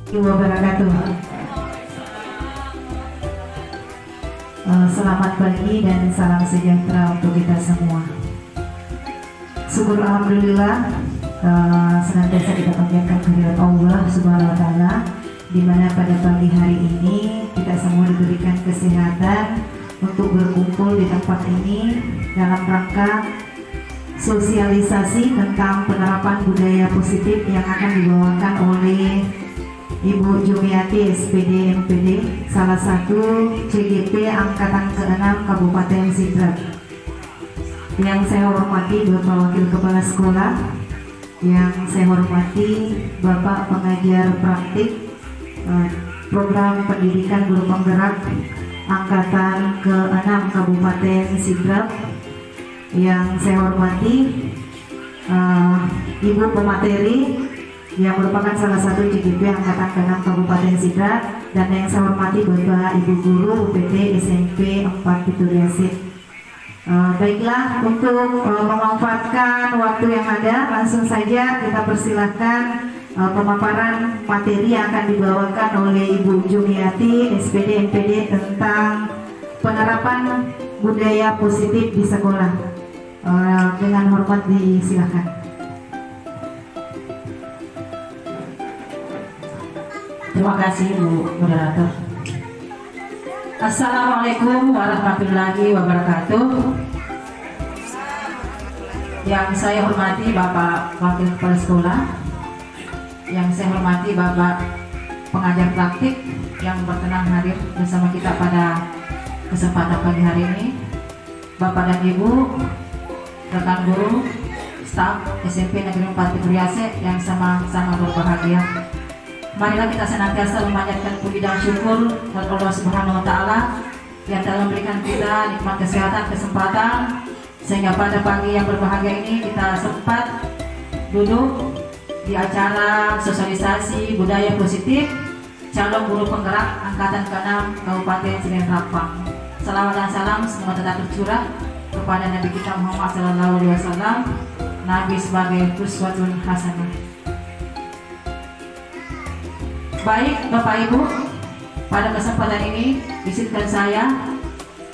Wabarakatuh. Selamat pagi dan salam sejahtera untuk kita semua. Syukur alhamdulillah, senantiasa kita panjatkan kehadirat Allah Subhanahu wa taala, di mana pada pagi hari ini kita semua diberikan kesehatan untuk berkumpul di tempat ini dalam rangka sosialisasi tentang penerapan budaya positif yang akan dibawakan oleh Ibu Jumiati SPD MPD, salah satu CGP Angkatan ke-6 Kabupaten Sidrap. Yang saya hormati Bapak Wakil Kepala Sekolah, yang saya hormati Bapak Pengajar Praktik Program Pendidikan Guru Penggerak Angkatan ke-6 Kabupaten Sidrap, yang saya hormati Ibu Pemateri yang merupakan salah satu CGP Angkatan ke-6 Kabupaten Sidrap, dan yang saya hormati Bapak Ibu Guru UPT SMP 4 Pituriase. Baiklah, untuk memanfaatkan waktu yang ada, langsung saja kita persilahkan pemaparan materi yang akan dibawakan oleh Ibu Jumiati SPD MPD tentang penerapan budaya positif di sekolah. Dengan hormat disilakan. Terima kasih Bu Moderator. Assalamualaikum warahmatullahi wabarakatuh. Yang saya hormati Bapak Wakil Kepala Sekolah, yang saya hormati Bapak Pengajar Praktik yang berkenan hadir bersama kita pada kesempatan pagi hari ini, Bapak dan Ibu, rekan guru, staf SMP Negeri 4 Pituriase yang sama-sama berbahagia. Marilah kita senantiasa memanjatkan puji dan syukur kepada Allah Subhanahu wa taala yang telah memberikan kita nikmat kesehatan, kesempatan, sehingga pada pagi yang berbahagia ini kita sempat duduk di acara sosialisasi budaya positif calon guru penggerak angkatan ke-6 Kabupaten Sidrap. Salawat dan salam semoga tetap tercurah kepada Nabi kita Muhammad SAW, Nabi sebagai uswatun hasanah. Baik Bapak Ibu, pada kesempatan ini izinkan saya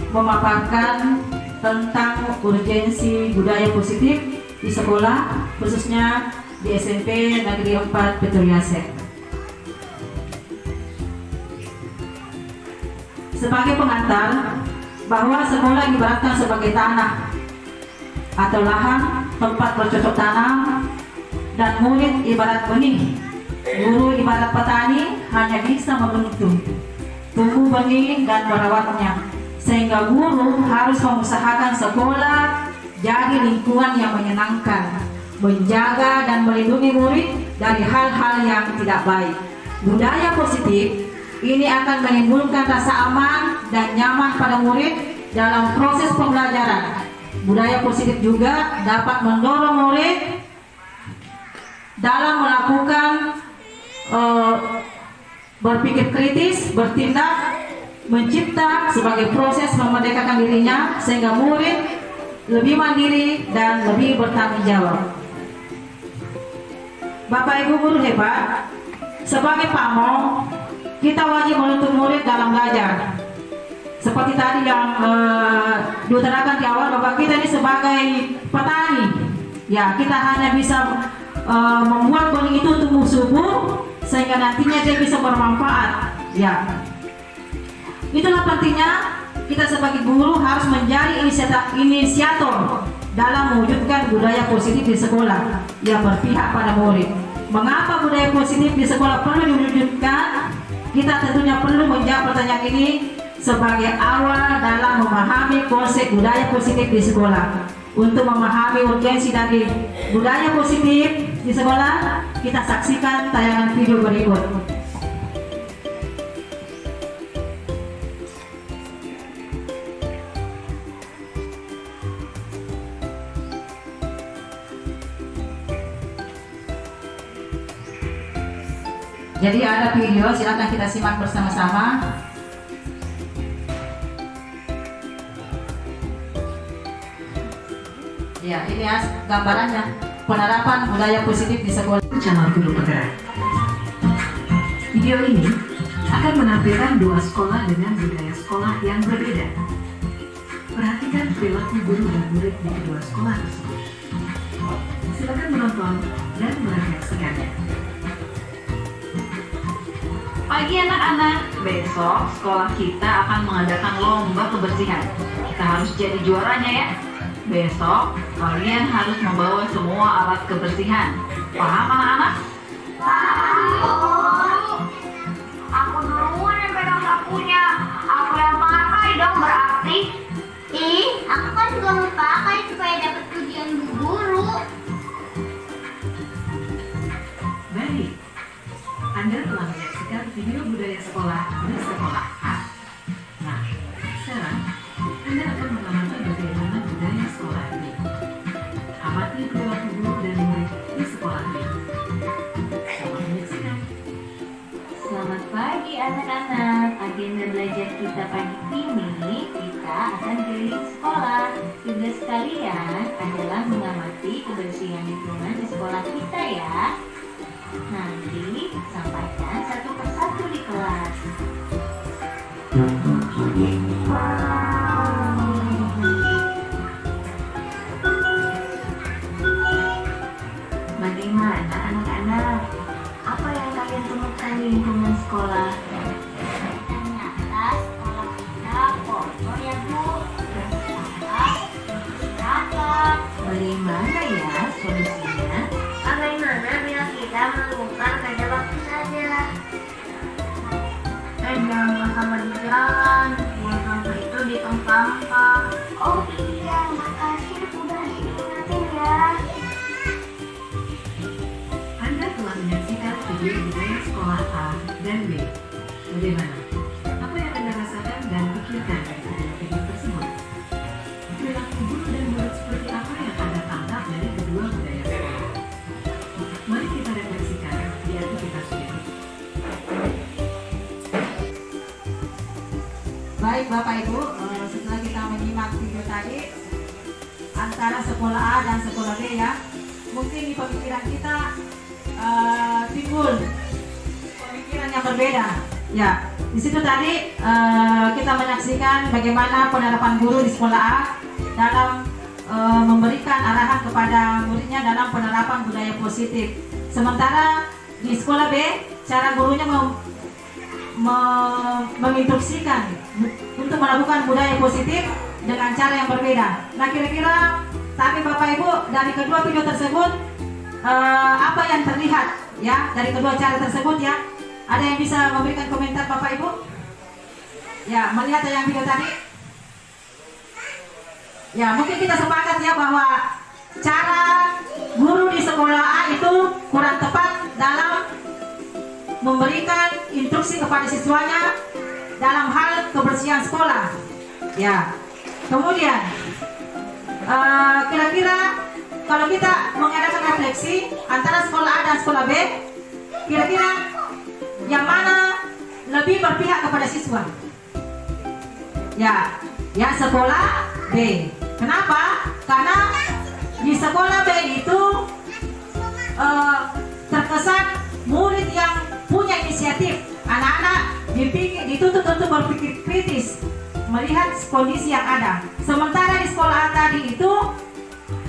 memaparkan tentang urgensi budaya positif di sekolah, khususnya di SMP Negeri 4 Pituriase. Sebagai pengantar, bahwa sekolah diibaratkan sebagai tanah atau lahan tempat bercocok tanam, dan murid ibarat benih. Guru ibarat petani hanya bisa membentuk tumbuh benih dan merawatnya, sehingga guru harus mengusahakan sekolah jadi lingkungan yang menyenangkan, menjaga dan melindungi murid dari hal-hal yang tidak baik. Budaya positif ini akan menimbulkan rasa aman dan nyaman pada murid dalam proses pembelajaran. Budaya positif juga dapat mendorong murid dalam melakukan berpikir kritis, bertindak, mencipta sebagai proses memerdekakan dirinya, sehingga murid lebih mandiri dan lebih bertanggung jawab. Bapak Ibu guru hebat, sebagai pamong kita wajib menuntun murid dalam belajar. Seperti tadi yang diutarakan di awal, Bapak kita ini sebagai petani, ya kita hanya bisa membuat benih itu tumbuh subur sehingga nantinya dia bisa bermanfaat. Ya, itulah pentingnya kita sebagai guru harus menjadi inisiator dalam mewujudkan budaya positif di sekolah yang berpihak pada murid. Mengapa budaya positif di sekolah perlu diwujudkan? Kita tentunya perlu menjawab pertanyaan ini sebagai awal dalam memahami konsep budaya positif di sekolah. Untuk memahami urgensi dari budaya positif di sekolah, kita saksikan tayangan video berikut. Jadi ada video, silakan kita simak bersama-sama. Ya, ini ya gambarannya, penerapan budaya positif di sekolah. Calon guru penggerak. Video ini akan menampilkan dua sekolah dengan budaya sekolah yang berbeda. Perhatikan perilaku guru dan murid di kedua sekolah tersebut. Silakan menonton dan merefleksikannya. Pagi anak-anak, besok sekolah kita akan mengadakan lomba kebersihan. Kita harus jadi juaranya ya. Besok kalian harus membawa semua alat kebersihan. Paham anak-anak? Aku duluan yang pegang sapunya. Aku yang pakai dong berarti. Ih, aku kan juga mau pakai supaya dapat pujian bu guru. Baik, Anda telah menyaksikan video budaya sekolah di sekolah A. Nah, sekarang Anda akan mengamati bagaimana budaya sekolah B. Amati perilaku guru dan murid di sekolah B. Selamat menyaksikan. Selamat pagi anak-anak. Agenda belajar kita pagi ini kita akan keliling sekolah. Tugas kalian adalah mengamati kebersihan lingkungan di sekolah kita ya. Nanti sampaikan satu persatu di kelas. Bagaimana anak-anak? Apa yang kalian temukan di lingkungan sekolah? Ternyata sekolah kita kotor ya Bu. Bersampah. Bagaimana ya solusinya? Bagaimana bila kita melakukan pada waktu saja? Jangan sampah di jalan, buang sampah itu di tong sampah. Oh iya, makasih udah diingetin ya. Anda telah menyaksikan video budaya sekolah A dan B. Bagaimana? Apa yang Anda rasakan dan pikirkan dari kedua video tersebut? Perilaku guru dan murid seperti apa yang Anda tangkap dari kedua budaya sekolah? Mari kita refleksikan di aktivitas berikut. Baik Bapak Ibu, setelah kita menyimak video tadi antara sekolah A dan sekolah B ya, mungkin di pemikiran kita timbul pemikiran yang berbeda. Ya, di situ tadi kita menyaksikan bagaimana penerapan guru di sekolah A dalam memberikan arahan kepada muridnya dalam penerapan budaya positif. Sementara di sekolah B, cara gurunya menginstruksikan untuk melakukan budaya positif dengan cara yang berbeda. Nah, kira-kira tapi Bapak Ibu dari kedua video tersebut apa yang terlihat ya dari kedua cara tersebut ya? Ada yang bisa memberikan komentar Bapak Ibu? Ya, melihat yang video tadi? Ya, mungkin kita sepakat ya bahwa cara guru di sekolah A itu kurang tepat dalam memberikan instruksi kepada siswanya dalam hal kebersihan sekolah. Ya, kemudian kira-kira kalau kita mengadakan refleksi antara sekolah A dan sekolah B, kira-kira yang mana lebih berpihak kepada siswa? Ya, yang sekolah B. Kenapa? Karena di sekolah B itu terkesan murid yang punya inisiatif. Anak-anak dituntut untuk berpikir kritis melihat kondisi yang ada. Sementara di sekolah A tadi itu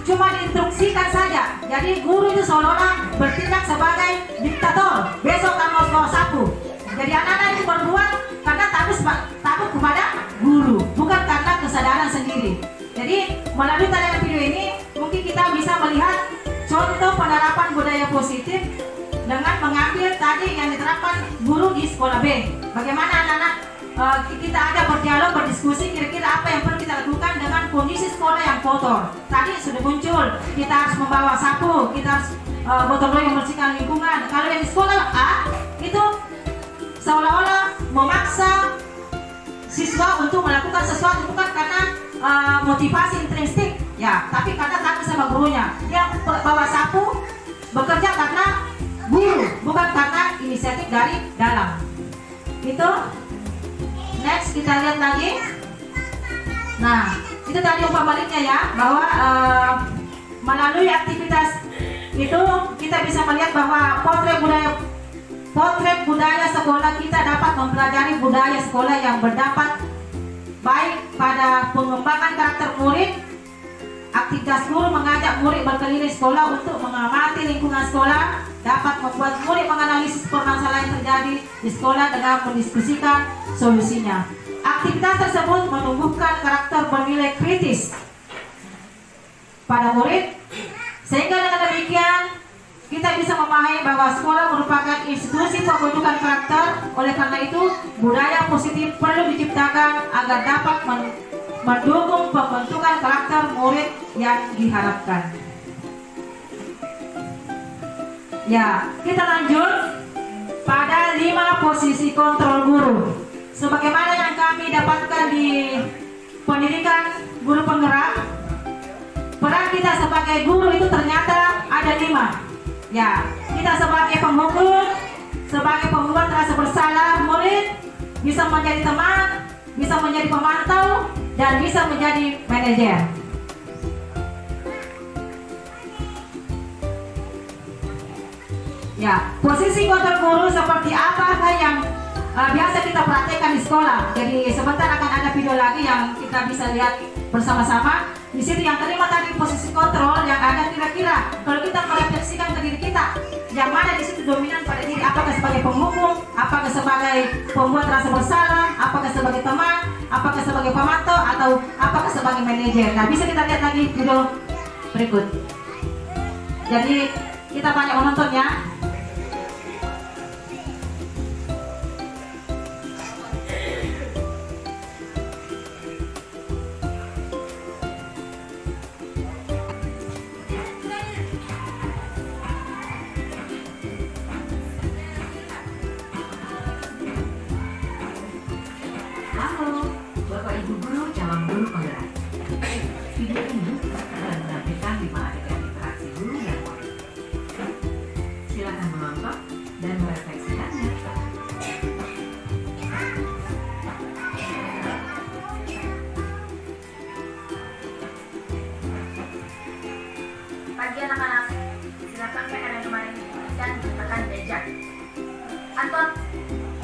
cuma diinstruksikan saja. Jadi guru itu seolah-olah bertindak sebagai diktator. Besok kamu harus bawa sapu. Jadi anak-anak itu berbuat karena takut kepada guru, bukan karena kesadaran sendiri. Jadi melalui tayangan video ini mungkin kita bisa melihat contoh penerapan budaya positif dengan mengambil tadi yang diterapkan guru di sekolah B. Bagaimana anak-anak kita ada berdialog, berdiskusi kira-kira apa yang perlu kita lakukan dengan kondisi sekolah yang kotor. Tadi sudah muncul, kita harus membawa sapu, kita harus gotong royong membersihkan lingkungan. Kalau yang di sekolah A itu seolah-olah memaksa siswa untuk melakukan sesuatu bukan karena motivasi intrinsik ya, tapi karena takut sama gurunya. Dia bawa sapu bekerja karena guru, bukan karena inisiatif dari dalam. Itu next kita lihat lagi. Nah, itu tadi baliknya ya, bahwa melalui aktivitas itu kita bisa melihat bahwa potret budaya potret budaya sekolah, kita dapat mempelajari budaya sekolah yang berdampak baik pada pengembangan karakter murid. Aktivitas guru mengajak murid berkeliling sekolah untuk mengamati lingkungan sekolah, dapat membuat murid menganalisis permasalahan yang terjadi di sekolah dengan mendiskusikan solusinya. Aktivitas tersebut menumbuhkan karakter bernilai kritis pada murid, sehingga dengan demikian kita bisa memahami bahwa sekolah merupakan institusi pembentukan karakter. Oleh karena itu, budaya positif perlu diciptakan agar dapat mendukung pembentukan karakter murid yang diharapkan. Ya, kita lanjut pada 5 posisi kontrol guru. Sebagaimana yang kami dapatkan di pendidikan guru penggerak, peran kita sebagai guru itu ternyata ada 5. Ya, kita sebagai penghukum, sebagai pembuat rasa bersalah murid, bisa menjadi teman, bisa menjadi pemantau, dan bisa menjadi manajer. Ya, posisi kontrol guru seperti apa yang biasa kita praktekkan di sekolah. Jadi sebentar akan ada video lagi yang kita bisa lihat bersama-sama. Di situ yang kelima tadi posisi kontrol yang ada kira-kira kalau kita merefleksikan ke diri kita, yang mana di situ dominan pada diri, apakah sebagai penghukum, apakah sebagai pembuat rasa bersalah, apakah sebagai teman, apakah sebagai pemantau, atau apakah sebagai manajer. Nah, bisa kita lihat lagi video berikut. Jadi kita banyak menonton ya. Halo, Bapak Ibu Guru calon guru penggerak. Video ini akan menampilkan 5 adegan interaksi guru dan murid. Silakan menonton dan merefleksikannya. Pagi anak-anak, silakan PR yang kemarin dan tekan belajar. Anton,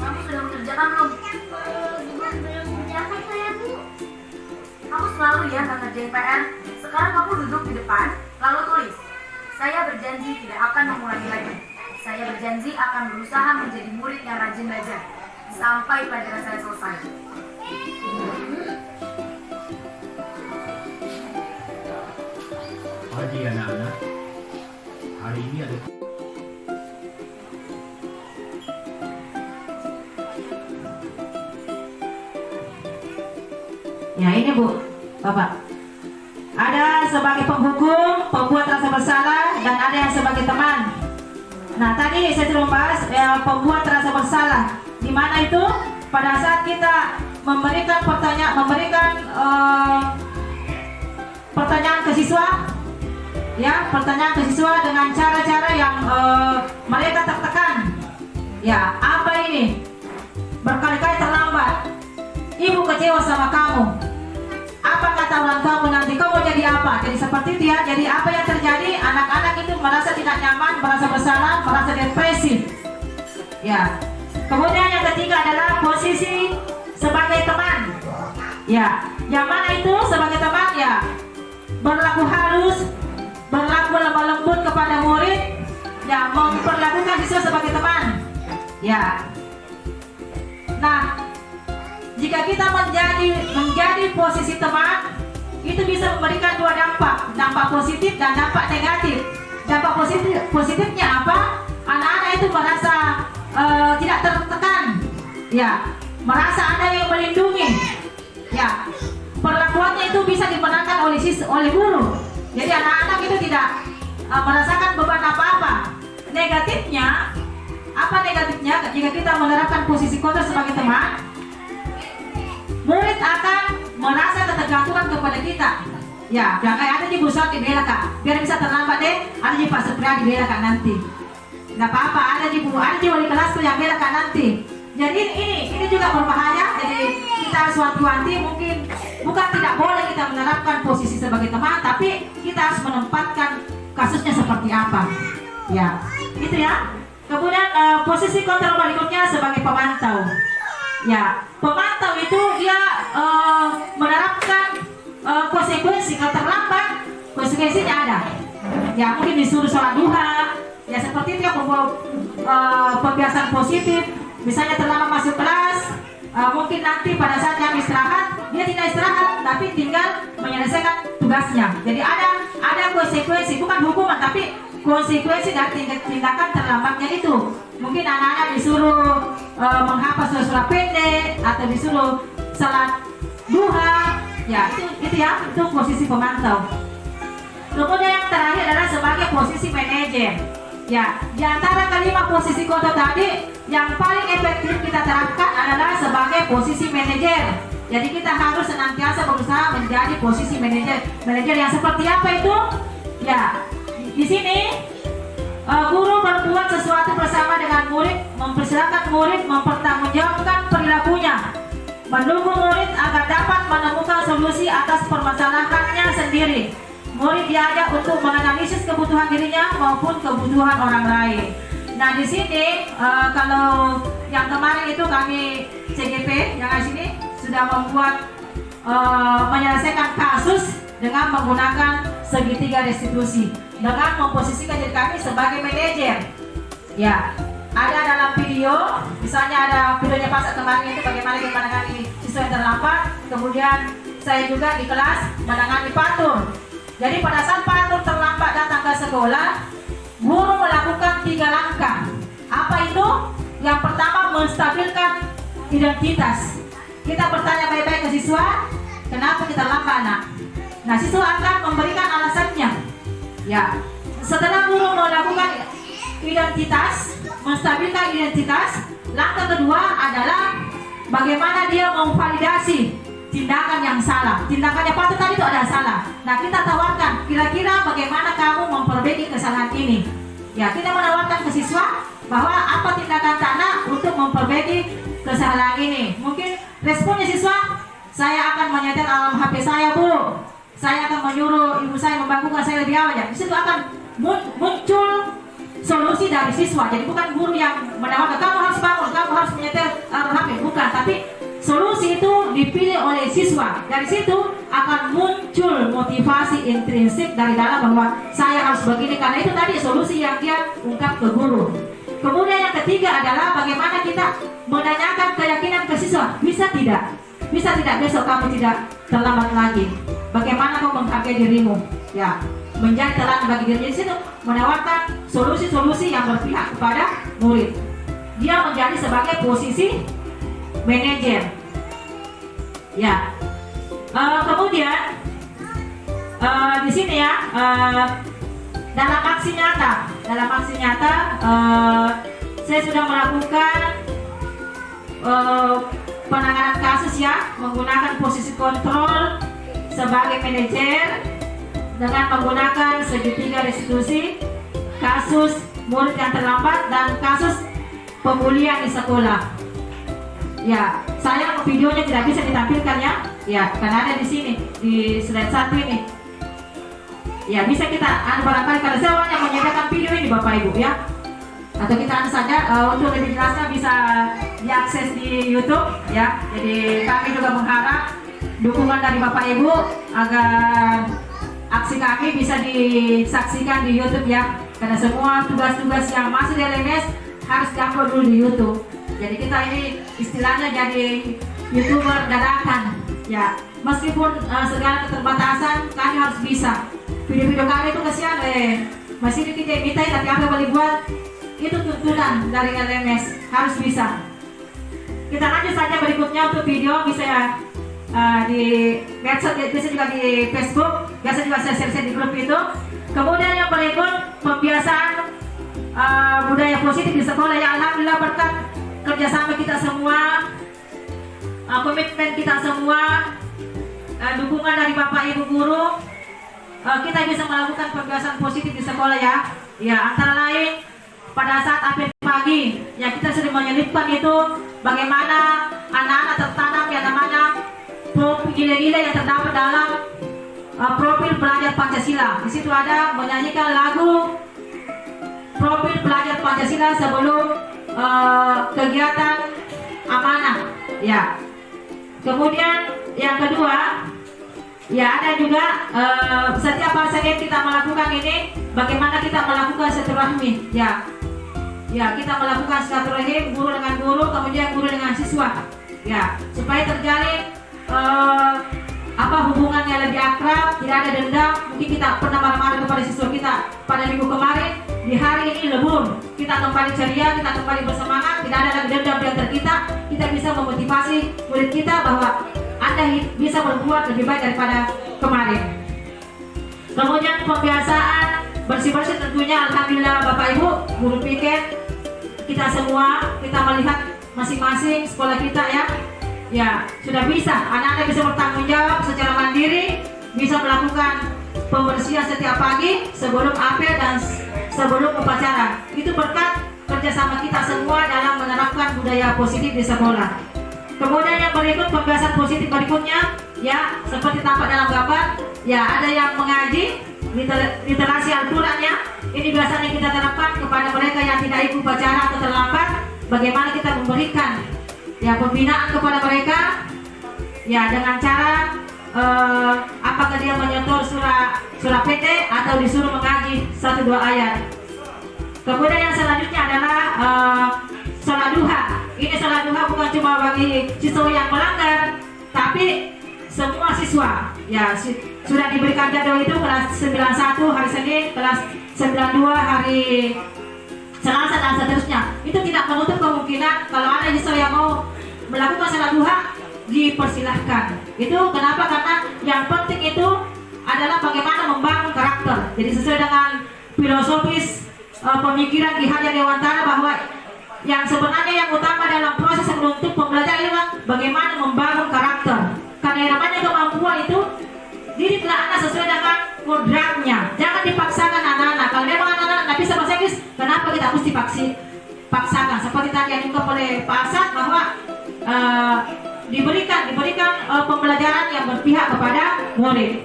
kamu sudah mengerjakan belum? Belum mengerjakan saya, Bu. Kamu selalu ya nggak ngerjain PR. Sekarang kamu duduk di depan, lalu tulis. Saya berjanji tidak akan mengulangi lagi. Saya berjanji akan berusaha menjadi murid yang rajin belajar sampai pelajaran saya selesai. Pagi anak-anak, hari ini ada Ya, ini Bu, Bapak. Ada sebagai penghukum, pembuat rasa bersalah, dan ada yang sebagai teman. Nah, tadi saya sudah membahas pembuat rasa bersalah. Di mana itu pada saat kita memberikan pertanyaan ke siswa, ya, pertanyaan ke siswa dengan cara-cara yang mereka tertekan. Ya, apa ini? Berkali-kali terlambat. Ibu kecewa sama kamu. Apa kata orang kamu nanti? Kamu mau jadi apa? Jadi seperti itu ya. Jadi apa yang terjadi? Anak-anak itu merasa tidak nyaman, merasa bersalah, merasa depresi. Ya. Kemudian yang ketiga adalah posisi sebagai teman. Ya. Yang mana itu sebagai teman? Ya. Berlaku halus, berlaku lemah lembut kepada murid. Ya. Memperlakukan siswa sebagai teman. Ya. Nah, jika kita menjadi posisi teman, itu bisa memberikan 2 dampak positif dan dampak negatif. Dampak positifnya apa? Anak-anak itu merasa tidak tertekan, ya, merasa ada yang melindungi, ya, perlakuannya itu bisa dimenangkan oleh guru. Jadi anak-anak itu tidak merasakan beban apa-apa. Negatifnya, apa negatifnya? Jika kita menerapkan posisi kontrol sebagai teman, murid akan merasa ketergantungan kepada kita. Ya, jangan kayak ada di busuk dibela Kak. Biar bisa terlambat deh, ada di Pak Supria dibela Kak nanti. Nggak apa-apa, ada di wali kelasku yang bela Kak nanti. Jadi ini juga berbahaya. Jadi kita harus wanti-wanti, mungkin bukan tidak boleh kita menerapkan posisi sebagai teman, tapi kita harus menempatkan kasusnya seperti apa. Ya, itu ya. Kemudian posisi kontrol berikutnya sebagai pemantau. Ya, pemantau itu dia menerapkan konsekuensi. Kalau terlambat, konsekuensinya ada. Ya, mungkin disuruh sholat duha. Ya, seperti itu ya, pembiasaan positif. Misalnya terlambat masuk kelas, mungkin nanti pada saat jam istirahat dia tidak istirahat, tapi tinggal menyelesaikan tugasnya. Jadi ada konsekuensi, bukan hukuman, tapi konsekuensi dari tindakan terlambatnya itu. Mungkin anak-anak disuruh menghafal surah pendek atau disuruh salat duha. Ya, itu posisi pemantau. Kemudian yang terakhir adalah sebagai posisi manajer. Ya, di antara kelima posisi kota tadi, yang paling efektif kita terapkan adalah sebagai posisi manajer. Jadi kita harus senantiasa berusaha menjadi posisi manajer. Manajer yang seperti apa itu? Ya, di sini guru berbuat sesuatu bersama dengan murid, mempersilahkan murid mempertanggungjawabkan perilakunya, mendukung murid agar dapat menemukan solusi atas permasalahannya sendiri. Murid diajak untuk menganalisis kebutuhan dirinya maupun kebutuhan orang lain. Nah, di sini kalau yang kemarin itu kami CGP yang di sini sudah membuat menyelesaikan kasus dengan menggunakan segitiga restitusi dengan memposisikan diri kami sebagai manajer. Ya, ada dalam video, misalnya ada videonya pas kemarin itu bagaimana menangani siswa yang terlambat. Kemudian saya juga di kelas menangani patur. Jadi pada saat patur terlambat datang ke sekolah, guru melakukan 3 langkah. Apa itu? Yang pertama, menstabilkan identitas. Kita bertanya baik-baik ke siswa, kenapa kita lambat, nak? Nah, siswa akan memberikan alasannya. Ya, setelah guru melakukan identitas, menstabilkan identitas, langkah kedua adalah bagaimana dia memvalidasi tindakan yang salah. Tindakannya patut tadi itu ada salah. Nah, kita tawarkan, kira-kira bagaimana kamu memperbaiki kesalahan ini. Ya, kita menawarkan ke siswa bahwa apa tindakan tanah untuk memperbaiki kesalahan ini. Mungkin responnya siswa, saya akan menyetel alarm HP saya, Bu. Saya akan menyuruh ibu saya membangunkan saya lebih awal. Ya, di situ akan muncul solusi dari siswa. Jadi bukan guru yang menawarkan kamu harus bangun, kamu harus menyetel alarm HP, bukan. Tapi solusi itu dipilih oleh siswa. Dari situ akan muncul motivasi intrinsik dari dalam bahwa saya harus begini, karena itu tadi solusi yang dia ungkap ke guru. Kemudian yang ketiga adalah bagaimana kita menanyakan keyakinan ke siswa. Bisa tidak? Bisa tidak besok kamu tidak terlambat lagi? Bagaimana kau menghargai dirimu? Ya, menjadi teladan bagi dirinya. Di situ menawarkan solusi-solusi yang berpihak kepada murid. Dia menjadi sebagai posisi manajer. Ya, kemudian di sini ya, dalam aksi nyata, saya sudah melakukan penanganan kasus ya, menggunakan posisi kontrol sebagai manajer dengan menggunakan segitiga restitusi, kasus murid yang terlambat dan kasus pembulian di sekolah. Ya, saya videonya tidak bisa ditampilkan ya. Ya, karena ada di sini di slide 1 ini. Ya, bisa kita barangkali kalau saya hanya menyediakan video ini Bapak Ibu ya. Atau kita saja untuk lebih jelasnya bisa diakses di YouTube ya. Jadi kami juga mengharap dukungan dari Bapak Ibu agar aksi kami bisa disaksikan di YouTube ya. Karena semua tugas-tugas yang masih di LMS harus diupload dulu di YouTube. Jadi kita ini istilahnya jadi YouTuber dadakan ya. Meskipun segala keterbatasan kami harus bisa. Video-video kami itu kasihan masih kita minta tapi apa boleh buat, itu tuntutan dari LMS, harus bisa. Kita lanjut saja berikutnya untuk video, bisa ya di medsos, bisa juga di Facebook, biasa juga saya share di grup itu. Kemudian yang berikut, pembiasaan budaya positif di sekolah yang alhamdulillah berkat kerjasama kita semua, komitmen kita semua, dukungan dari Bapak Ibu guru, kita bisa melakukan pembiasaan positif di sekolah ya. Ya, antara lain pada saat apel pagi ya, kita sering menyelipkan itu bagaimana anak-anak tertanam yang namanya nilai-nilai yang terdapat dalam profil pelajar Pancasila. Di situ ada menyanyikan lagu profil pelajar Pancasila sebelum kegiatan amanah. Ya. Kemudian yang kedua, ya ada juga setiap hari Senin kita melakukan ini, bagaimana kita melakukan silaturahmi. Ya, kita melakukan silaturahim guru dengan guru, kemudian guru dengan siswa. Ya, supaya terjalin hubungan yang lebih akrab, tidak ada dendam. Mungkin kita pernah marah-marah kepada siswa kita pada minggu kemarin, di hari ini lebur, kita kembali ceria, kita kembali bersemangat, tidak ada lagi dendam di antara kita. Kita bisa memotivasi murid kita bahwa Anda bisa berbuat lebih baik daripada kemarin. Kemudian pembiasaan bersih-bersih tentunya, alhamdulillah Bapak Ibu, guru piket, kita semua, kita melihat masing-masing sekolah kita ya sudah bisa, anak-anak bisa bertanggung jawab secara mandiri, bisa melakukan pembersihan setiap pagi sebelum apel dan sebelum upacara. Itu berkat kerjasama kita semua dalam menerapkan budaya positif di sekolah. Kemudian yang berikut, pembahasan positif berikutnya, ya seperti tampak dalam gambar, ya ada yang mengaji literasi Al-Quran ya. Ini biasanya kita terapkan kepada mereka yang tidak ikut upacara atau terlambat. Bagaimana kita memberikan ya pembinaan kepada mereka ya dengan cara apakah dia menyetor surah PT atau disuruh mengaji 1-2 ayat. Kemudian yang selanjutnya adalah sholat duha. Ini sholat duha bukan cuma bagi siswa yang melanggar, tapi semua siswa ya sudah diberikan jadwal itu, kelas 91 hari Senin, kelas 92 hari Selasa dan seterusnya. Itu tidak menutup kemungkinan kalau ada siswa yang mau melakukan sholat duha, dipersilahkan. Itu kenapa? Karena yang penting itu adalah bagaimana membangun karakter. Jadi sesuai dengan filosofis pemikiran Ki Hajar Dewantara bahwa yang sebenarnya yang utama dalam proses menuntut pembelajaran itu bagaimana membangun karakter. Karena yang namanya kemampuan itu didiklah anak sesuai dengan kodratnya. Jangan dipaksakan anak-anak. Kalau memang anak-anak tidak bisa bahasa Inggris, kenapa kita mesti paksakan? Seperti tadi yang diungkap oleh Pak Asad bahwa diberikan pembelajaran yang berpihak kepada murid.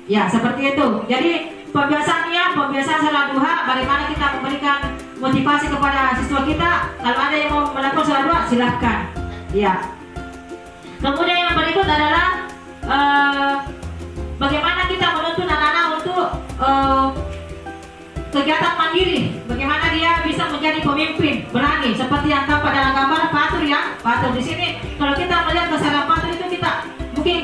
Ya seperti itu. Jadi pembiasaan sholat duha, bagaimana kita memberikan motivasi kepada siswa kita. Kalau ada yang mau melakukan sholat duha, silahkan. Ya. Kemudian yang berikut adalah bagaimana kita menuntun anak-anak untuk kegiatan mandiri. Bagaimana dia bisa menjadi pemimpin berani, seperti yang tampak dalam gambar Fatur ya. Fatur di sini, kalau kita melihat kesalahan Fatur itu kita mungkin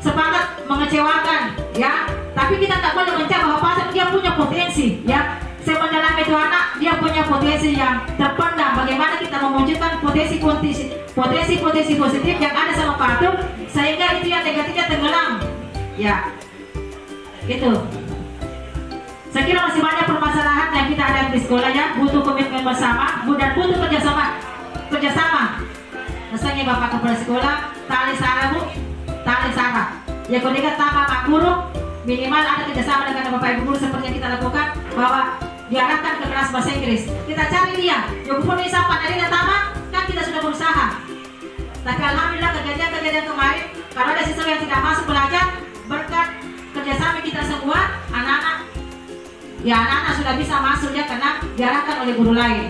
sepakat mengecewakan ya. Tapi kita tak boleh mencari bahwa Fatur dia punya potensi ya. Saya mendalami itu anak, dia punya potensi yang terpendam. Bagaimana kita mewujudkan potensi positif yang ada sama Fatur, sehingga itu yang negatifnya tenggelam. Ya, itu. Saya kira masih banyak permasalahan yang kita ada di sekolah ya. Butuh komitmen bersama, dan butuh kerjasama. Misalnya Bapak Kepala Sekolah, tali sarah. Ya kalau dia tambah Pak Guru, minimal ada kerjasama dengan Bapak Ibu Guru seperti yang kita lakukan, bahwa diarahkan ke kelas bahasa Inggris. Kita cari dia, ya pun ini siapa dari pertama kan kita sudah berusaha. Tapi alhamdulillah kejadian kemarin, kalau ada siswa yang tidak masuk belajar, berkat kerjasama kita semua, anak-anak sudah bisa masuk ya, karena diarahkan oleh guru lain.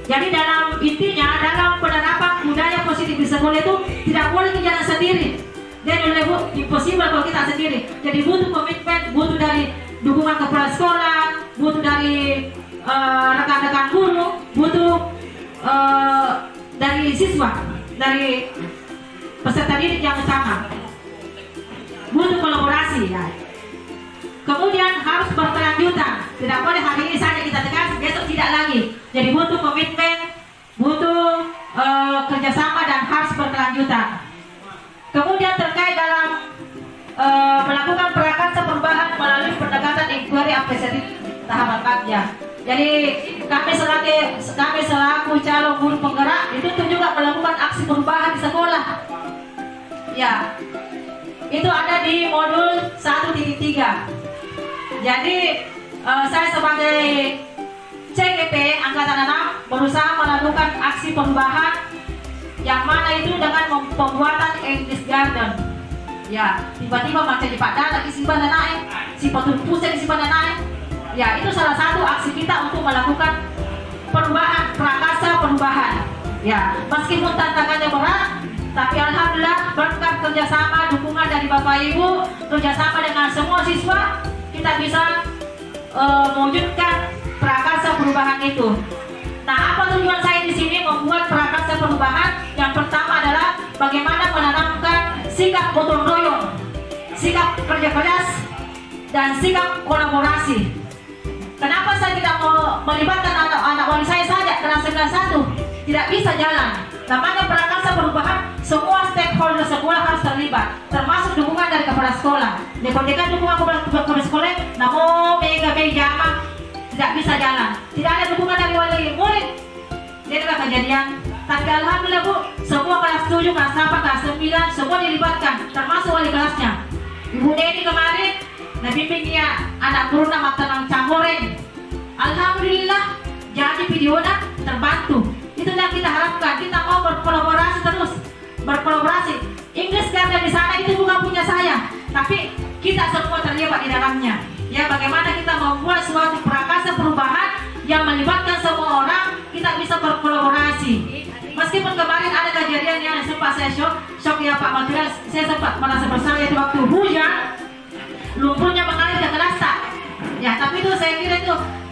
Jadi dalam intinya, dalam penerapan budaya positif di sekolah itu tidak boleh jalan sendiri. Dan impossible kalau kita sendiri. Jadi butuh komitmen, butuh dari dukungan kepala sekolah, butuh dari rekan-rekan guru, butuh dari siswa, dari peserta didik yang utama. Butuh kolaborasi ya. Kemudian harus berkelanjutan. Tidak boleh hari ini saja kita tegas, besok tidak lagi. Jadi butuh komitmen, butuh kerjasama dan harus berkelanjutan. Kemudian terkait dalam melakukan prakarsa perubahan melalui pendekatan inquiry apresiatif tahapan kerja. Jadi kami selaku calon guru penggerak itu juga melakukan aksi perubahan di sekolah. Ya, itu ada di modul 1.3. Jadi saya sebagai CGP Angkatan 6 berusaha melakukan aksi perubahan yang mana itu dengan pembuatan English Garden. Ya, tiba-tiba macam di Padang lagi simpan dan naik, si Patung Pusat simpan dan naik. Ya, itu salah satu aksi kita untuk melakukan perubahan, prakarsa perubahan. Ya, meskipun tantangannya berat, tapi alhamdulillah berkat kerjasama, dukungan dari Bapak Ibu, kerjasama dengan semua siswa, kita bisa mewujudkan prakarsa perubahan itu. Nah, apa tujuan saya di sini membuat prakarsa perubahan? Yang pertama adalah bagaimana menanamkan sikap gotong royong, sikap kerja keras, dan sikap kolaborasi. Kenapa saya tidak mau melibatkan anak-anak wali saya saja kelas 91? Tidak bisa jalan. Namanya prakarsa perubahan, semua stakeholder sekolah harus terlibat, termasuk dukungan dari kepala sekolah. Dekan dukungan kepala sekolah, namun mega jama tidak bisa jalan. Tidak ada dukungan dari wali murid. Ini adalah kejadian. Tapi alhamdulillah Bu, semua kelas 7, kelas 8, kelas 9 semua dilibatkan, termasuk wali kelasnya. Ibu Neni kemarin bimbing dia anak guru nama tenang Cangoreng. Alhamdulillah jadi videonya terbantu. Itu yang kita harapkan. Kita mau berkolaborasi terus, berkolaborasi. Inggris karena di sana itu bukan punya saya, tapi kita semua terlibat di dalamnya. Ya, bagaimana kita membuat suatu prakarsa perubahan yang melibatkan semua orang, kita bisa berkolaborasi. Meskipun kemarin ada kejadian yang sempat saya shock ya Pak Menteri, saya sempat merasa bersalah itu waktu hujan, lumpurnya mengalir ke kelas tak. Ya, tapi itu saya kira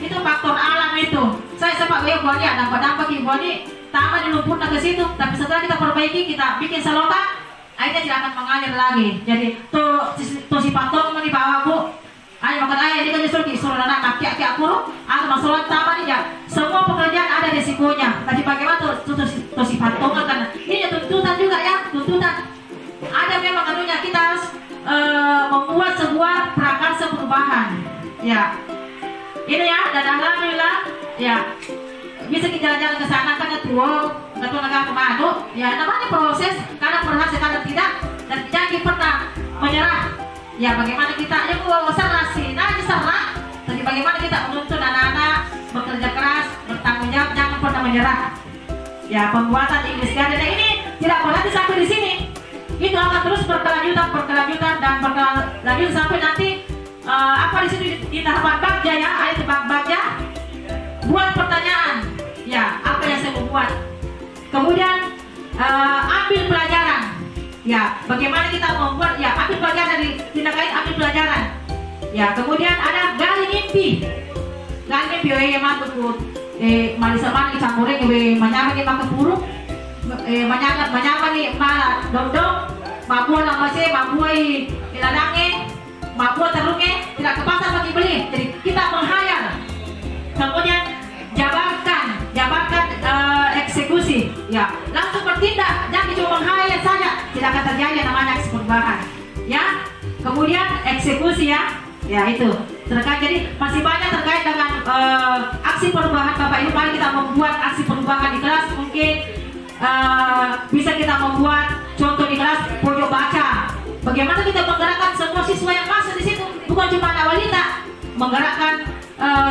itu faktor alam itu. Saya sempat buat dia dampak buat ini tambah di lumpurnya ke situ. Tapi setelah kita perbaiki, kita bikin selokan, airnya tidak akan mengalir lagi. Jadi tuh si pantong di bawah Bu. Ayo makan air, dia kan suruh anak kaki aku, aku masalah tambah nih ya. Semua pekerjaan ada resikonya. Tapi bagaimana tuh si pantong kan? Ini tuntutan juga ya, tuntutan. Ada memang anunya, kita harus membuat sebuah prakarsa perubahan. Ya, ini ya, dan alhamdulillah, ya bisa kita jalan-jalan ke sana kan ketua negara kemana, ya namanya proses, kadang berhasil, kadang tidak, dan jangan pernah menyerah. Ya, bagaimana kita, ya serah sih, nah serah. Tapi bagaimana kita menuntun anak-anak bekerja keras, bertanggung jawab, jangan pernah menyerah. Ya, pembuatan Inggris Garden ini tidak berhenti sampai di sini. Itu akan terus berkelanjutan dan berkelanjutan sampai nanti apa di sini di tahapan bagja ya, ada tebak bagja. Buat pertanyaan, ya apa yang saya mau buat. Kemudian ambil pelajaran. Ya, bagaimana kita membuat, ya ambil pelajaran dari tindakan, ambil pelajaran. Ya, kemudian ada gali mimpi. Gali mimpi yang mantuk malisa mani campurnya menyamar di makapuru. Menyamar di malah dong mabua namanya mabua iladange, mabua terunge tidak ke pasar bagi beli. Jadi kita menghayal. Kemudian jabarkan eksekusi. Ya, langsung bertindak, jangan cuma menghayal saja. Tidak akan terjadi namanya aksi perubahan. Ya, kemudian eksekusi ya. Ya itu terkait, jadi masih banyak terkait dengan aksi perubahan Bapak Ibu. Mari kita membuat aksi perubahan di kelas. Mungkin bisa kita membuat contoh di kelas pojok baca. Bagaimana kita menggerakkan semua siswa yang masuk di situ, bukan cuma anak wanita, menggerakkan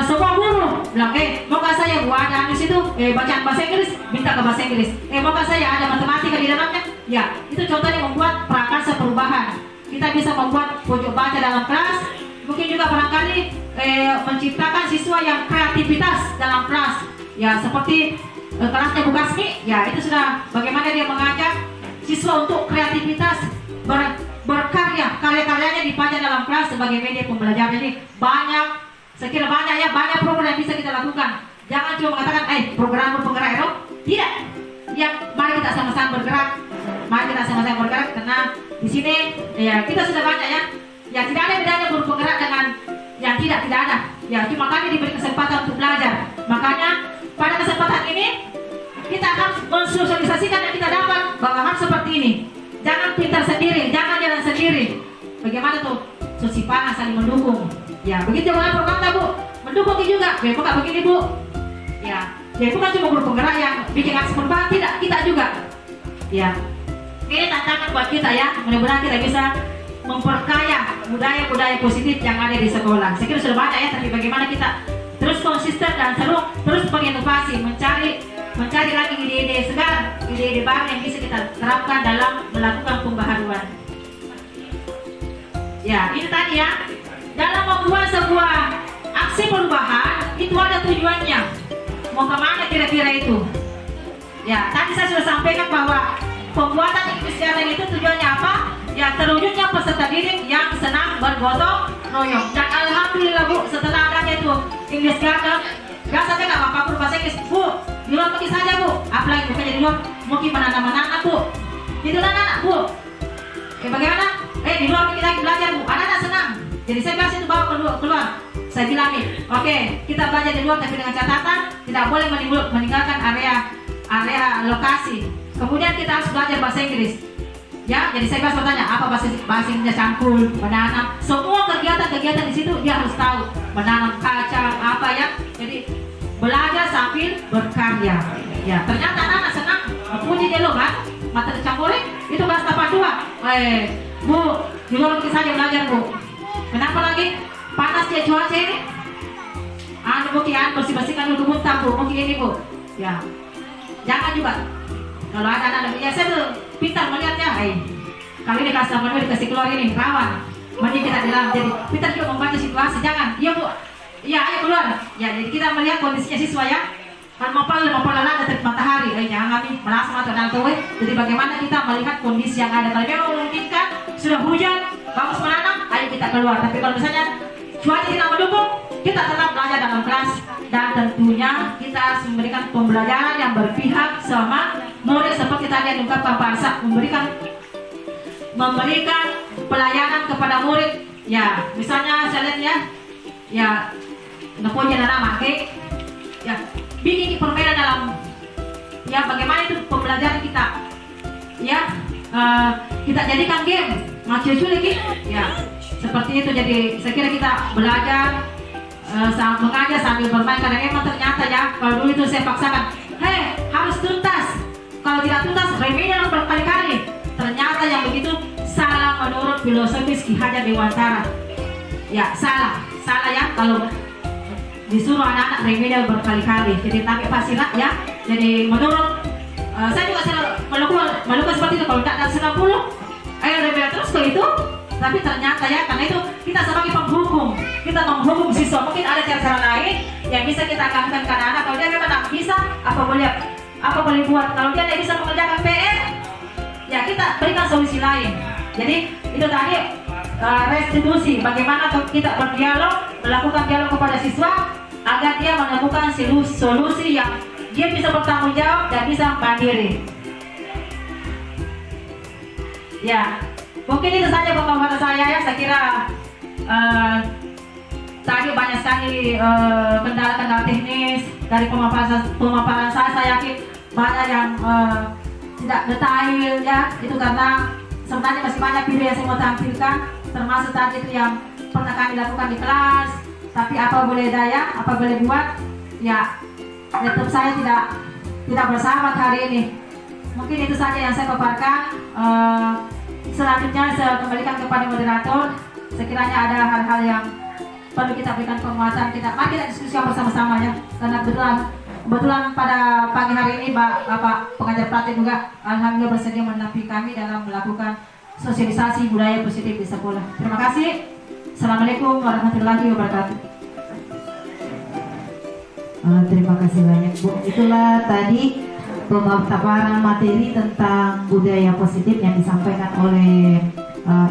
semua guru. Bilang, moga saya buat ada di situ bacaan bahasa Inggris, minta ke bahasa Inggris. Moga saya ada matematika di dalamnya. Ya, itu contohnya membuat prakarsa perubahan. Kita bisa membuat pojok baca dalam kelas. Mungkin juga barangkali menciptakan siswa yang kreativitas dalam kelas. Ya, seperti kelasnya Bu Kasmi, ya itu sudah bagaimana dia mengajak siswa untuk kreativitas, berkarya, karya-karyanya dipajang dalam kelas sebagai media pembelajaran. Ini banyak, saya kira banyak ya, banyak program yang bisa kita lakukan. Jangan cuma mengatakan, program penggerak itu tidak. Yang mari kita sama-sama bergerak, mari kita sama-sama bergerak, karena di sini ya kita sudah banyak ya. Ya tidak ada bedanya guru penggerak dengan yang tidak ada. Ya cuma kami diberi kesempatan untuk belajar. Makanya pada kesempatan ini kita harus mensosialisasikan yang kita dapat bahwa harus seperti ini. Jangan pintar sendiri, jangan jalan sendiri. Bagaimana tuh? Sosipangan saling mendukung. Ya begitu juga program Bu, mendukung juga. Bukan begini Bu. Ya, jadi bukan cuma guru penggerak yang bikin aksi perubahan, tidak, kita juga. Ya, ini tantangan buat kita ya. Mudah-mudahan kita bisa memperkaya budaya-budaya positif yang ada di sekolah. Saya kira sudah banyak ya, tapi bagaimana kita terus konsisten dan terus berinovasi, mencari lagi ide-ide segar, ide-ide baru yang bisa kita terapkan dalam melakukan pembaharuan. Ya, ini tadi ya. Dalam membuat sebuah aksi perubahan itu ada tujuannya. Mau kemana kira-kira itu? Ya, tadi saya sudah sampaikan bahwa pembuatan English Garden itu tujuannya apa? Ya, terwujudnya peserta didik yang senang bergotong royong. Dan alhamdulillah Bu, setelah adanya itu English Garden, biasanya nggak apa-apa Bu bahasa Inggris, Bu, di luar pergi saja Bu, apalagi bukan di luar, mungkin menanam-menanam Bu, itu anak-anak Bu. Bagaimana? Di luar pergi lagi belajar Bu, anak-anak senang. Jadi saya kasih itu bawa keluar. Saya bilang nih, oke, kita belajar di luar tapi dengan catatan tidak boleh meninggalkan area lokasi. Kemudian kita harus belajar bahasa Inggris. Ya, jadi saya bertanya apa bahasa Inggrisnya, cangkul, menanam, semua kegiatan di situ dia harus tahu. Menanam kacang apa ya. Jadi belajar sambil berkarya. Ya, ternyata anak senang. Puji dia loh kan, materi campur itu bahasa tahap 2. Bu, di luar pergi saja belajar Bu. Kenapa lagi? Panas dia cuaca ini. Mungkin bersih-bersihkan dulu muntah Bu, mungkin ini Bu. Ya, jangan juga. Kalau ada anak-anak ya saya tuh pintar melihatnya. Kalau ini customer dikasih keluar ini rawan, mending kita di dalam. Jadi pintar juga membaca situasi. Jangan, iya Bu, iya ayo keluar. Ya, jadi kita melihat kondisinya siswa ya. Kalau mau pola terik matahari, jangan nih melasma atau nanti. Jadi bagaimana kita melihat kondisi yang ada. Kalau memang memungkinkan sudah hujan, bagus menanam, ayo kita keluar. Tapi kalau misalnya cuaca tidak mendukung, kita tetap belajar dalam kelas. Dan tentunya kita harus memberikan pembelajaran yang berpihak sama murid seperti tadi yang diungkapkan Pak Arsa, memberikan pelayanan kepada murid. Ya, misalnya saya lihat ya neponya nama ya bikin permainan dalam ya bagaimana itu pembelajaran kita ya, kita jadikan game cucu lagi ya seperti itu. Jadi saya kira kita belajar mengajar sambil bermain, karena emang ternyata ya kalau dulu itu saya paksakan harus tuntas, kalau tidak tuntas remedial berkali-kali. Ternyata yang begitu salah menurut filosofi Ki Hajar Dewantara ya, salah ya kalau disuruh anak-anak remedial berkali-kali. Jadi tapi pasilah ya. Jadi menurut saya juga melakukan seperti itu. Kalau tidak ada 90 remedial terus ke itu. Tapi ternyata ya, karena itu kita sebagai penghukum, kita menghukum siswa. Mungkin ada cara-cara lain yang bisa kita akankan ke anak-anak. Kalau dia memang tak bisa, apa boleh buat. Kalau dia tidak bisa mengerjakan PR, ya kita berikan solusi lain. Jadi itu tadi restitusi, bagaimana kita berdialog, melakukan dialog kepada siswa agar dia menemukan solusi yang dia bisa bertanggung jawab dan bisa mandiri. Ya, mungkin itu saja pemaparan saya ya. Saya kira tadi banyak sekali kendala-kendala teknis dari pemaparan saya yakin banyak yang tidak detail ya. Itu karena sebenarnya masih banyak video yang saya mau tampilkan, termasuk tadi itu yang pernah kami lakukan di kelas. Tapi apa boleh daya, apa boleh buat ya, laptop saya tidak bersahabat hari ini. Mungkin itu saja yang saya paparkan. Selanjutnya saya kembalikan kepada moderator. Sekiranya ada hal-hal yang perlu kita berikan penguatan, mari kita diskusikan bersama-sama ya. Karena kebetulan pada pagi hari ini Bapak pengajar praktik juga alhamdulillah bersedia mendampingi kami dalam melakukan sosialisasi budaya positif di sekolah. Terima kasih. Assalamualaikum warahmatullahi wabarakatuh. Terima kasih banyak Bu. Itulah tadi pemaparan materi tentang budaya positif yang disampaikan oleh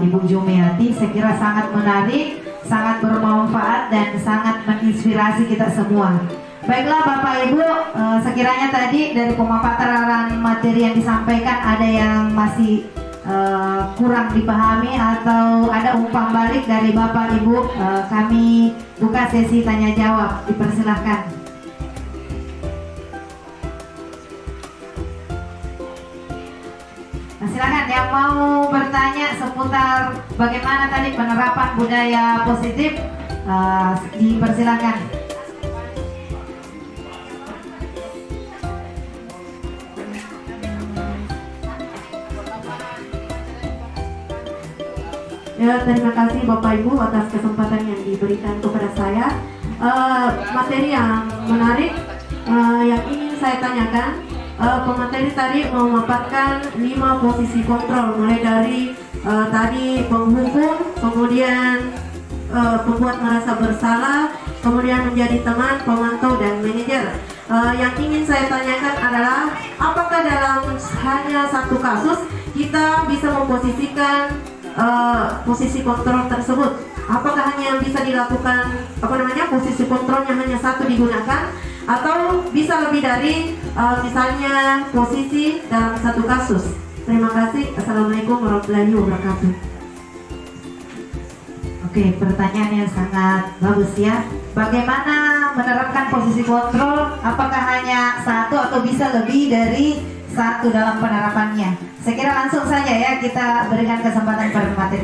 Ibu Jumiati. Saya kira sangat menarik, sangat bermanfaat dan sangat menginspirasi kita semua. Baiklah Bapak Ibu, sekiranya tadi dari pemaparan materi yang disampaikan ada yang masih kurang dipahami atau ada umpan balik dari Bapak Ibu, kami buka sesi tanya jawab. Dipersilahkan. Silakan yang mau bertanya seputar bagaimana tadi penerapan budaya positif, dipersilakan. Ya, terima kasih Bapak Ibu atas kesempatan yang diberikan kepada saya. Materi yang menarik yang ingin saya tanyakan. Pemateri tadi memaparkan 5 posisi kontrol, mulai dari tadi penghukum, kemudian pembuat merasa bersalah, kemudian menjadi teman, pemantau, dan manajer. Yang ingin saya tanyakan adalah apakah dalam hanya satu kasus kita bisa memposisikan posisi kontrol tersebut? Apakah hanya yang bisa dilakukan posisi kontrolnya hanya satu digunakan, atau bisa lebih dari misalnya posisi dalam satu kasus? Terima kasih. Assalamualaikum warahmatullahi wabarakatuh. Oke, pertanyaan yang sangat bagus ya. Bagaimana menerapkan posisi kontrol? Apakah hanya satu atau bisa lebih dari satu dalam penerapannya? Saya kira langsung saja ya kita berikan kesempatan pada materi.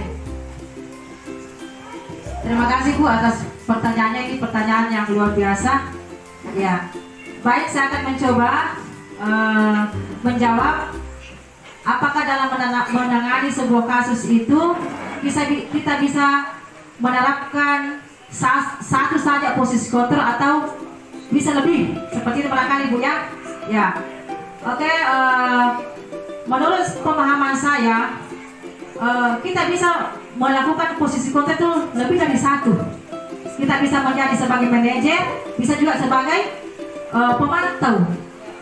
Terima kasih Bu atas pertanyaannya, ini pertanyaan yang luar biasa. Ya, baik, saya akan mencoba menjawab. Apakah dalam menangani sebuah kasus itu kita bisa menerapkan satu saja posisi kontrol atau bisa lebih? Seperti itu barangkali Bu ya. Ya, oke. Menurut pemahaman saya, kita bisa melakukan posisi kontrol itu lebih dari satu. Kita bisa menjadi sebagai manajer, bisa juga sebagai pemantau.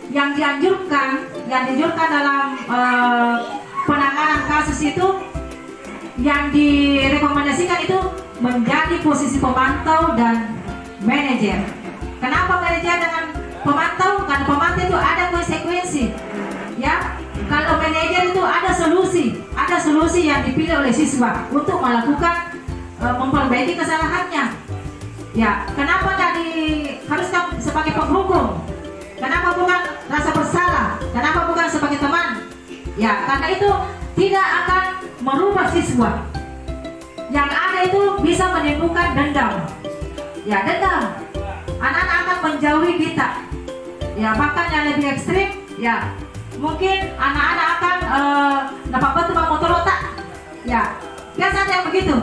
Yang dianjurkan dalam penanganan kasus itu, yang direkomendasikan itu menjadi posisi pemantau dan manajer. Kenapa manajer dengan pemantau? Karena pemantau itu ada konsekuensi, ya. Kalau manajer itu ada solusi yang dipilih oleh siswa untuk melakukan memperbaiki kesalahannya. Ya, kenapa haruskan sebagai penghukum? Kenapa bukan rasa bersalah? Kenapa bukan sebagai teman? Ya, karena itu tidak akan merubah siswa. Yang ada itu bisa menimbulkan dendam. Ya, dendam. Anak-anak akan menjauhi kita. Ya, bahkan yang lebih ekstrim, ya mungkin anak-anak akan dapat bantu motor otak. Ya, biasa ada yang begitu.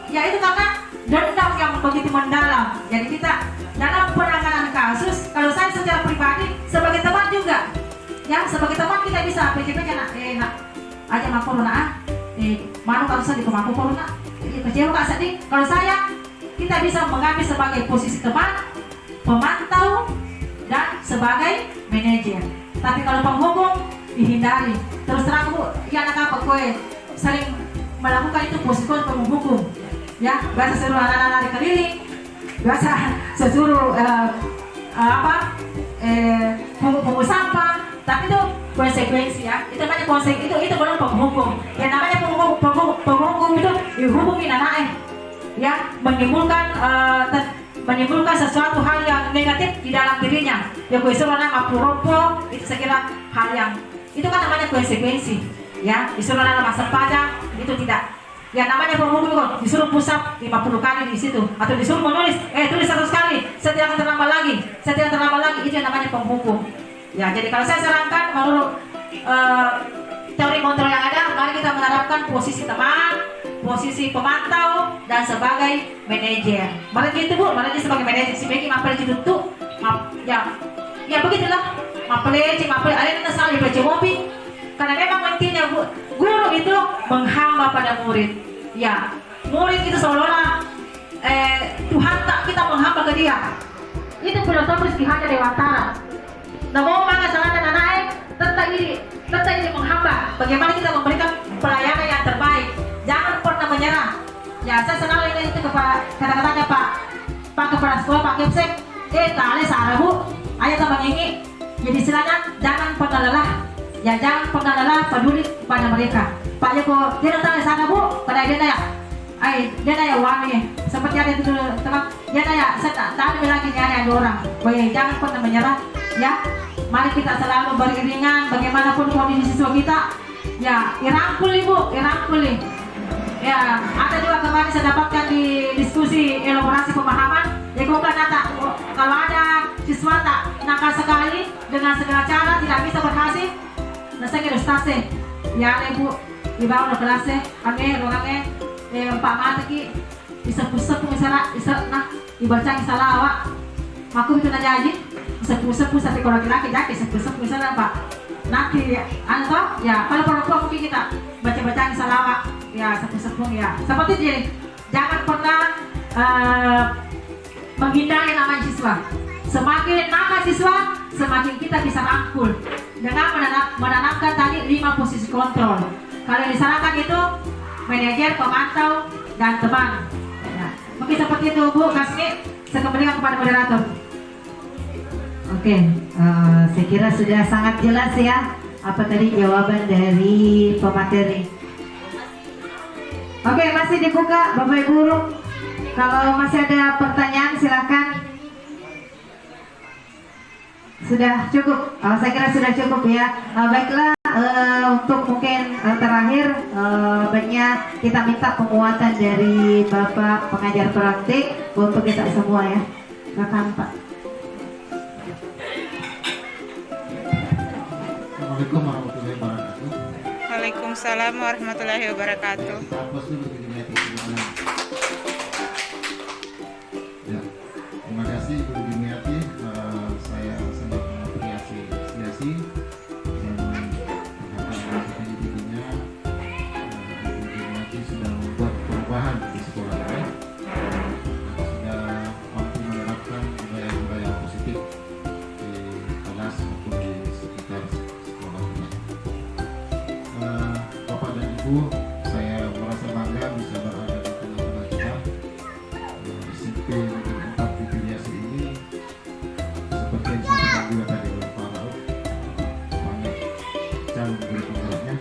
Ya itu karena dendam yang begitu mendalam. Jadi kita dalam penanganan kasus, kalau saya secara pribadi sebagai teman juga, ya sebagai teman kita bisa PCP nak aja makro nak mana kalau saya di pemangku corona kecewa kak sedih. Kalau saya kita bisa mengambil sebagai posisi teman, pemantau, dan sebagai manajer. Tapi kalau penghukum dihindari. Terus terang Bu, ya anak apa kue sering melakukan itu posisi penghukum. Ya, biasa suruh anak-anak lari keliling, biasa suruh pungut sampah. Tapi itu konsekuensi ya. Itu namanya itu belum penghukum. Yang namanya penghukum itu dihubungin anaknya. Ya, menimbulkan sesuatu hal yang negatif di dalam dirinya. Ya, disuruh anak mampu rokok, itu saya kira hal yang itu kan namanya konsekuensi. Ya, disuruh anak masuk pajak, itu tidak. Ya, namanya penghukum itu disuruh pusat 50 kali di situ, atau disuruh menulis, tulis 100 kali, saya tidak terlambat lagi, itu yang namanya penghukum. Ya, jadi kalau saya sarankan menurut teori kontrol yang ada, mari kita menerapkan posisi teman, posisi pemantau, dan sebagai manajer. Mari gitu Bu, mari sebagai manajer sebagai mapel itu tuh, ya begitulah, mapel ada yang salah di baca mobil. Karena memang intinya Bu, guru itu menghamba pada murid. Ya, murid itu seolah-olah Tuhan tak kita menghamba ke dia. Itu filosofis Ki Hajar Dewantara. Nah, mau mana salah dan anak tetap ini menghamba. Bagaimana kita memberikan pelayanan yang terbaik. Jangan pernah menyerah. Ya, saya selalu ini itu kata-katanya Pak Kepala Sekolah, Pak Kepsek. Tali sarah Bu, ayat tambah ini. Jadi istilahnya jangan pernah lelah. Ya, jangan pernah lelah peduli pada mereka. Pak Joko, dia datang sana Bu, pada dia nanya, dia nanya wangi, seperti ada itu teman, dia nanya, saya tak ada lagi nyari ada orang. Baik, jangan pernah menyerah, ya. Mari kita selalu beriringan, bagaimanapun kondisi siswa kita, ya, irangkuli Bu, irangkuli. Ya, ada juga kemarin saya dapatkan di diskusi elaborasi pemahaman, ya kalau ada siswa tak nakal sekali dengan segala cara tidak bisa berhasil. Nah, saya kira stase, ya Bu, di bawah kelasnya, orangnya, Pak Mati, isep-isep misalnya, dibaca misalnya awak, aku itu nanya aja, isep-isep sampai kalau laki-laki, jadi isep-isep misalnya Pak, nanti, ya, kalau perempuan mungkin kita baca-baca misalnya awak, ya, isep-isep ya, seperti jadi, jangan pernah siswa. Semakin nakal siswa, semakin kita bisa rangkul dengan menanamkan tadi 5 posisi kontrol. Kalau yang disarankan itu manajer, pemantau, dan teman. Nah, mungkin seperti itu Bu Kasmi. Saya kembalikan kepada moderator. Oke, saya kira sudah sangat jelas ya apa tadi jawaban dari pemateri. Oke, masih dibuka Bapak Ibu Guru. Kalau masih ada pertanyaan silakan. Sudah cukup, saya kira sudah cukup ya. Baiklah, untuk mungkin terakhir baiknya kita minta penguatan dari Bapak pengajar praktik untuk kita semua ya. Silakan Pak. Assalamualaikum warahmatullahi wabarakatuh. Waalaikumsalam warahmatullahi wabarakatuh. Kita hapus dulu video semuanya. Ya, terima kasih Ibu Dimiati. Saya sangat mengapresiasi dan menghargai dirinya. Ibu Dimiati sudah membuat perubahan di sekolah ini. Sudah mampu menerapkan budaya-budaya positif di kelas maupun di sekitar sekolah ini. Bapak dan Ibu, saya merasa bangga bisa berada di tengah-tengah kita. SMP Negeri 4 di Filiasi ini seperti yang disampaikan juga tadi oleh Pak Rauf, banyak calon guru penggeraknya.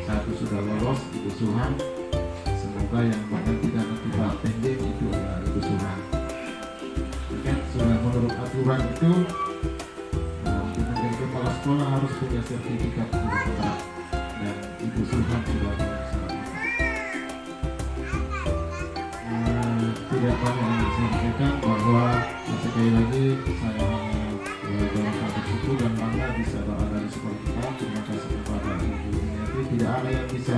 Satu sudah lolos Ibu Suhan, semoga yang nanti dan nanti Pak pending itu adalah Ibu Suhan. Oke, sudah menurut aturan itu untuk menjadi kepala sekolah harus punya sertifikat guru penggerak. Dan Ibu Suhan sudah melaksanakan. Tidak banyak yang bisa sampaikan bahwa sekali lagi saya dalam konteks itu dan bangga bisa berada di sekolah kita. Terima kasih kepada Ibu Dimiati. Tidak ada yang bisa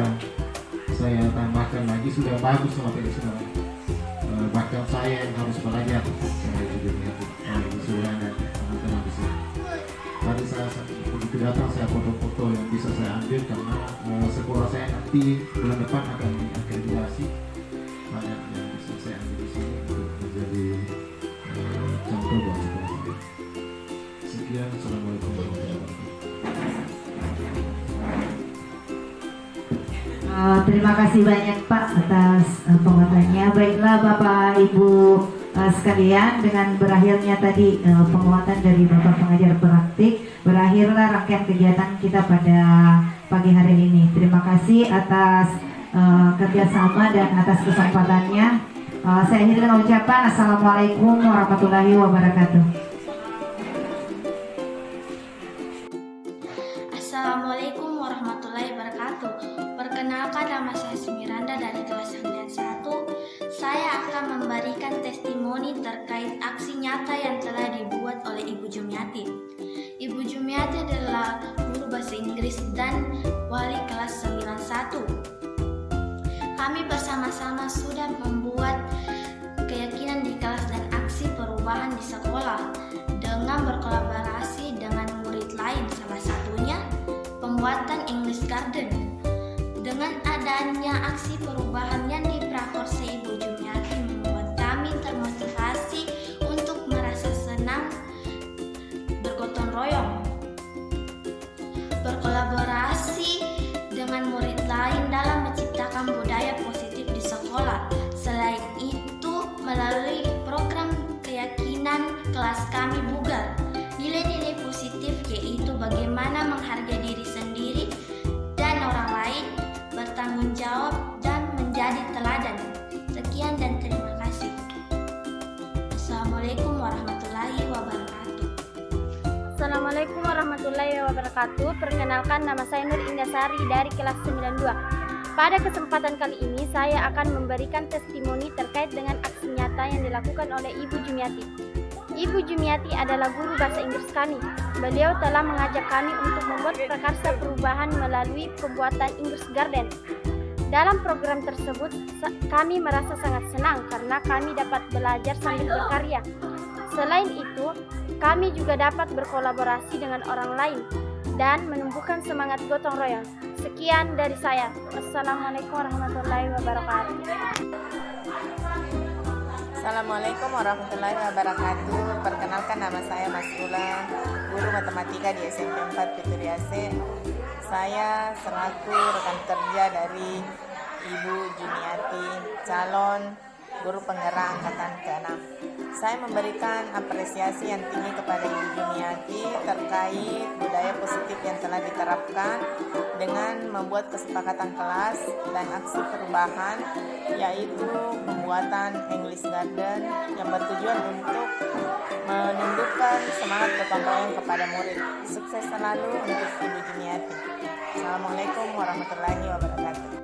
saya tambahkan lagi, sudah bagus sampai di sudah. Bahkan saya yang harus belajar sama Ibu Dimiati, Ibu Suhan dan teman-teman di sini. Tadi saya begitu datang saya foto-foto yang bisa saya ambil karena sekolah saya nanti bulan depan akan diakreditasi, banyak yang bisa saya ambil di sini untuk menjadi contoh buat sekolah saya. Sekian, assalamualaikum warahmatullahi wabarakatuh. Terima kasih banyak Pak atas penguatannya. Baiklah Bapak Ibu sekalian, dengan berakhirnya tadi penguatan dari Bapak pengajar praktik, berakhirlah rangkaian kegiatan kita pada pagi hari ini. Terima kasih atas kerjasama dan atas kesempatannya. Saya akhiri dengan ucapan Assalamualaikum warahmatullahi wabarakatuh. Assalamualaikum warahmatullahi wabarakatuh. Perkenalkan, nama saya Smiranda dari kelas 91. Saya akan memberikan testimoni terkait aksi nyata yang telah dibuat oleh Ibu Jumiati. Ibu Jumiati adalah guru bahasa Inggris dan wali kelas 91. Kami bersama-sama sudah membuat keyakinan di kelas dan aksi perubahan di sekolah dengan berkolaborasi dengan murid lain, salah satunya pembuatan English Garden. Dengan adanya aksi perubahan yang diprakorsi Ibu Jumiati membuat kami termotivasi untuk merasa senang, bergotong royong, berkolaborasi dengan murid lain dalam menciptakan budaya positif di sekolah. Selain itu, melalui program keyakinan kelas kami bugar, nilai-nilai positif yaitu bagaimana menghargai diri sendiri dan orang lain, bertanggung jawab dan menjadi teladan. Sekian dan terima kasih. Assalamualaikum warahmatullahi wabarakatuh. Assalamualaikum warahmatullahi wabarakatuh. Perkenalkan, nama saya Nur Indasari dari kelas 92. Pada kesempatan kali ini saya akan memberikan testimoni terkait dengan aksi nyata yang dilakukan oleh Ibu Jumiati. Ibu Jumiati adalah guru bahasa Inggris kami. Beliau telah mengajak kami untuk membuat prakarsa perubahan melalui pembuatan English Garden. Dalam program tersebut, kami merasa sangat senang karena kami dapat belajar sambil berkarya. Selain itu, kami juga dapat berkolaborasi dengan orang lain dan menumbuhkan semangat gotong royong. Sekian dari saya. Wassalamualaikum warahmatullahi wabarakatuh. Assalamualaikum warahmatullahi wabarakatuh. Perkenalkan, nama saya Mas Ula, guru matematika di SMP 4 Pituriase. Saya selaku rekan kerja dari Ibu Juniati, calon guru penggerak angkatan ke-6. Saya memberikan apresiasi yang tinggi kepada Ibu Juniati terkait budaya positif yang telah diterapkan dengan membuat kesepakatan kelas dan aksi perubahan, yaitu pembuatan English Garden yang bertujuan untuk menumbuhkan semangat gotong royong kepada murid. Sukses selalu untuk Ibu Juniati. Assalamualaikum warahmatullahi wabarakatuh.